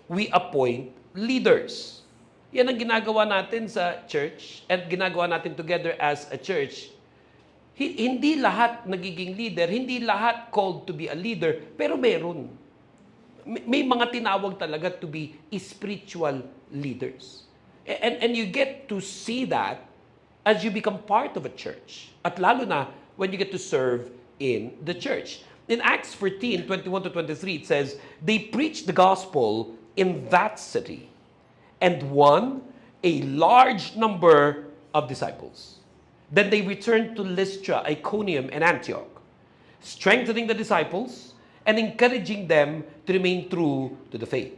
we appoint leaders. Yan ang ginagawa natin sa church at ginagawa natin together as a church. Hindi lahat nagiging leader, hindi lahat called to be a leader, pero meron. May mga tinawag talaga to be spiritual leaders. And you get to see that as you become part of a church. At lalo na when you get to serve in the church. In Acts 14:21-23, it says, they preached the gospel in that city and won a large number of disciples. Then they returned to Lystra, Iconium, and Antioch, strengthening the disciples and encouraging them to remain true to the faith.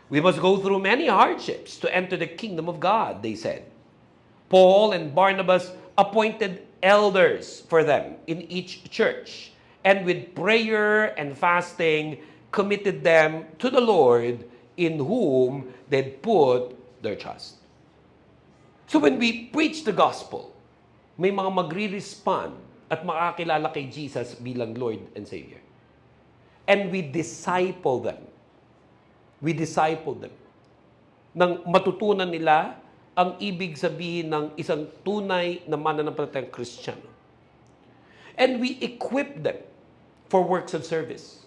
We must go through many hardships to enter the kingdom of God, they said. Paul and Barnabas appointed elders for them in each church, and with prayer and fasting, committed them to the Lord in whom they'd put their trust. So when we preach the gospel, may mga magre-respond at makakilala kay Jesus bilang Lord and Savior. And we disciple them. We disciple them. Nang matutunan nila ang ibig sabihin ng isang tunay na mananampalatayang Kristiyano. And we equip them for works of service.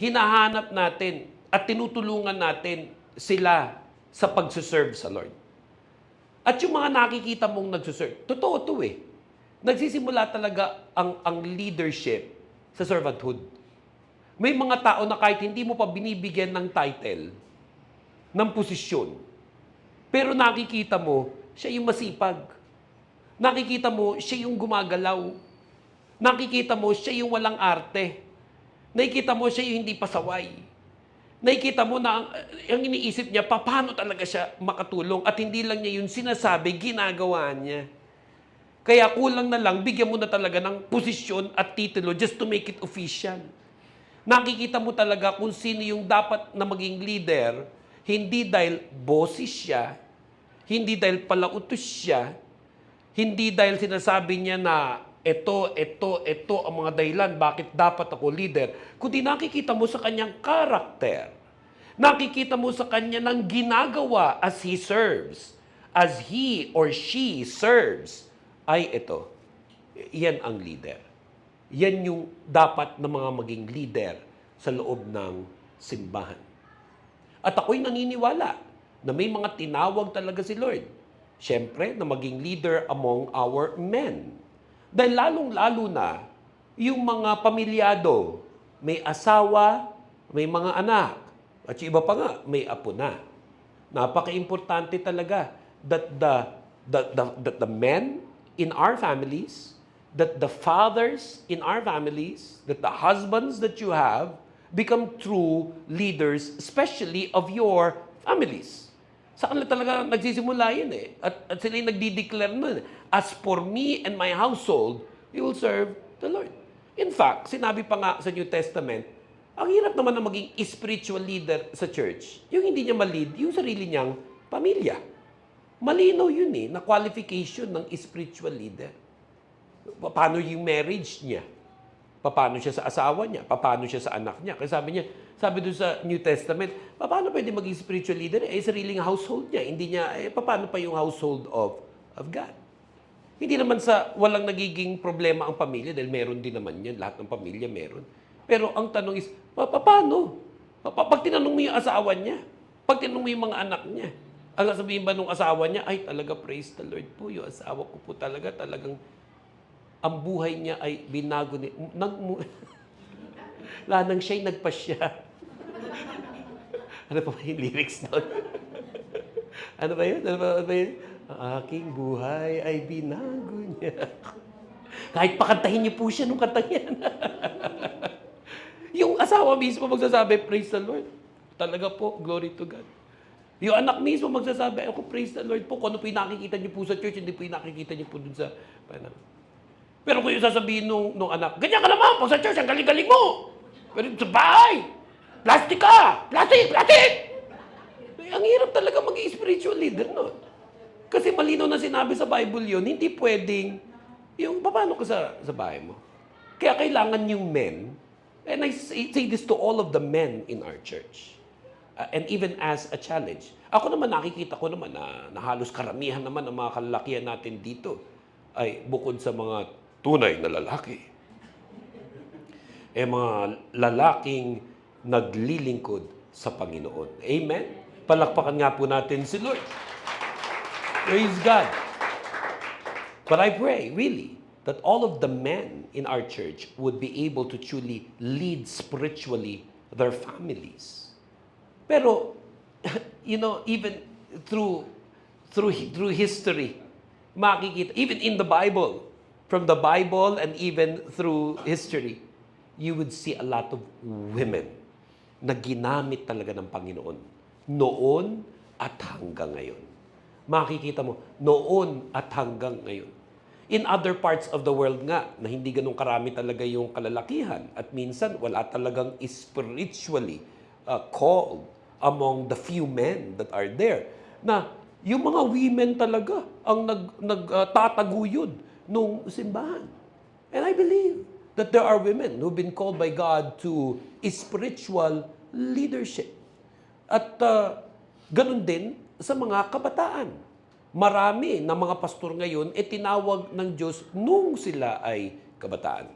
Hinahanap natin at tinutulungan natin sila sa pagsuserve sa Lord. At yung mga nakikita mong nagsuserve, totoo to eh. Nagsisimula talaga ang leadership sa servanthood. May mga tao na kahit hindi mo pa binibigyan ng title, ng posisyon, pero nakikita mo, siya yung masipag. Nakikita mo, siya yung gumagalaw. Nakikita mo, siya yung walang arte. Nakikita mo, siya yung hindi pasaway. Nakikita mo na ang iniisip niya, paano talaga siya makatulong at hindi lang niya yung sinasabi, ginagawa niya. Kaya kulang na lang, bigyan mo na talaga ng posisyon at titulo just to make it official. Nakikita mo talaga kung sino yung dapat na maging leader, hindi dahil boses siya, hindi dahil palautos siya, hindi dahil sinasabi niya na ito ang mga dahilan bakit dapat ako leader, kundi nakikita mo sa kanyang karakter. Nakikita mo sa kanya ng ginagawa as he serves, as he or she serves, ay ito. Yan ang leader. Yan yung dapat na mga maging leader sa loob ng simbahan. At ako'y naniniwala na may mga tinawag talaga si Lord. Siyempre, na maging leader among our men. Dahil lalong-lalo na, yung mga pamilyado, may asawa, may mga anak, at yung iba pa nga, may apo na. Napaka-importante talaga that the men in our families, that the fathers in our families, that the husbands that you have, become true leaders, especially of your families. Sa kanila talaga nagsisimula yun eh. At sila yung nagdi-declare nun. As for me and my household, we will serve the Lord. In fact, sinabi pa nga sa New Testament, ang hirap naman na maging spiritual leader sa church, yung hindi niya ma-lead, yung sarili niyang pamilya. Malinaw yun eh, na qualification ng spiritual leader. Paano yung marriage niya? Paano siya sa asawa niya? Paano siya sa anak niya? Kasi sabi doon sa New Testament, paano pwede maging spiritual leader? Sariling household niya. Hindi niya, paano pa yung household of God? Hindi naman sa walang nagiging problema ang pamilya dahil meron din naman yan. Lahat ng pamilya meron. Pero ang tanong is, paano? Pag tinanong mo yung asawa niya, pag tinanong mo yung mga anak niya, ang sabihin ba nung asawa niya, ay talaga praise the Lord po, yung asawa ko po talagang ang buhay niya ay binago ni... Lanang siya'y nagpasya. Ano pa ba yung lyrics doon? Ano ba yun? Ang aking buhay ay binago niya. Kahit pakantahin niyo po siya nung kantang yan. Yung asawa mismo magsasabi, praise the Lord. Talaga po, glory to God. Yung anak mismo magsasabi, ako praise the Lord po. Kung ano po yung nakikita niyo po sa church, hindi po yung nakikita niyo po dun sa... Pero kung yung sasabihin nung anak, ganyan ka naman, pag sa church, ang galing-galing mo. Pero sa bahay, plastic ka! Plastic! Ang hirap talaga maging spiritual leader, no? Kasi malinaw na sinabi sa Bible yun, hindi pwedeng, yung paano ka sa bahay mo. Kaya kailangan yung men, and I say this to all of the men in our church, and even as a challenge. Ako naman, nakikita ko naman na halos karamihan naman ng mga kalalakihan natin dito ay bukod sa mga tunay na lalaki, mga lalaking naglilingkod sa Panginoon. Amen? Palakpakan nga po natin si Lord. Praise God. But I pray, really, that all of the men in our church would be able to truly lead spiritually their families. Pero, even through history, makikita, even in the Bible, from the Bible and even through history, you would see a lot of women na ginamit talaga ng Panginoon noon at hanggang ngayon. Makikita mo, noon at hanggang ngayon. In other parts of the world nga, na hindi ganun karami talaga yung kalalakihan at minsan wala talagang spiritually called among the few men that are there, na yung mga women talaga ang nagtataguyod nung simbahan. And I believe that there are women who've been called by God to spiritual leadership. At ganun din sa mga kabataan. Marami na mga pastor ngayon tinawag ng Diyos nung sila ay kabataan.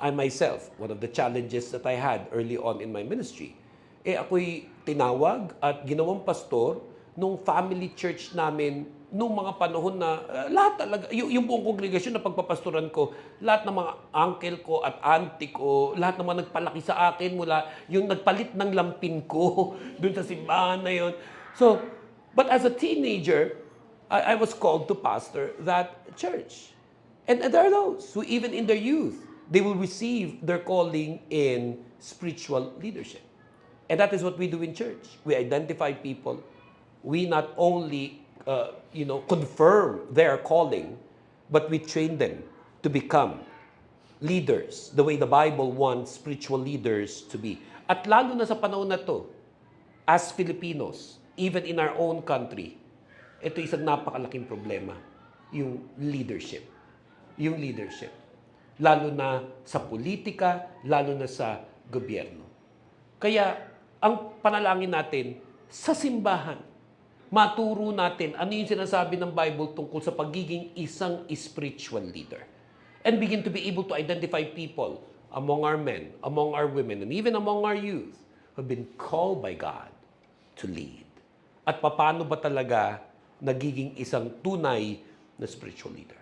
I myself, one of the challenges that I had early on in my ministry, ako'y tinawag at ginawang pastor nung family church namin nung mga panahon na lahat talaga, yung buong kongregasyon na pagpapastoran ko, lahat ng mga uncle ko at auntie ko, lahat ng mga nagpalaki sa akin mula yung nagpalit ng lampin ko dun sa simbahan na yun. So, but as a teenager, I was called to pastor that church. And there are those who even in their youth, they will receive their calling in spiritual leadership. And that is what we do in church. We identify people. We not only confirm their calling, but we train them to become leaders the way the Bible wants spiritual leaders to be. At lalo na sa panahon na to, as Filipinos, even in our own country, ito isang napakalaking problema, yung leadership. Yung leadership. Lalo na sa politika, lalo na sa gobyerno. Kaya, ang panalangin natin, sa simbahan, maturo natin ano yung sinasabi ng Bible tungkol sa pagiging isang spiritual leader. And begin to be able to identify people among our men, among our women, and even among our youth who have been called by God to lead. At paano ba talaga nagiging isang tunay na spiritual leader?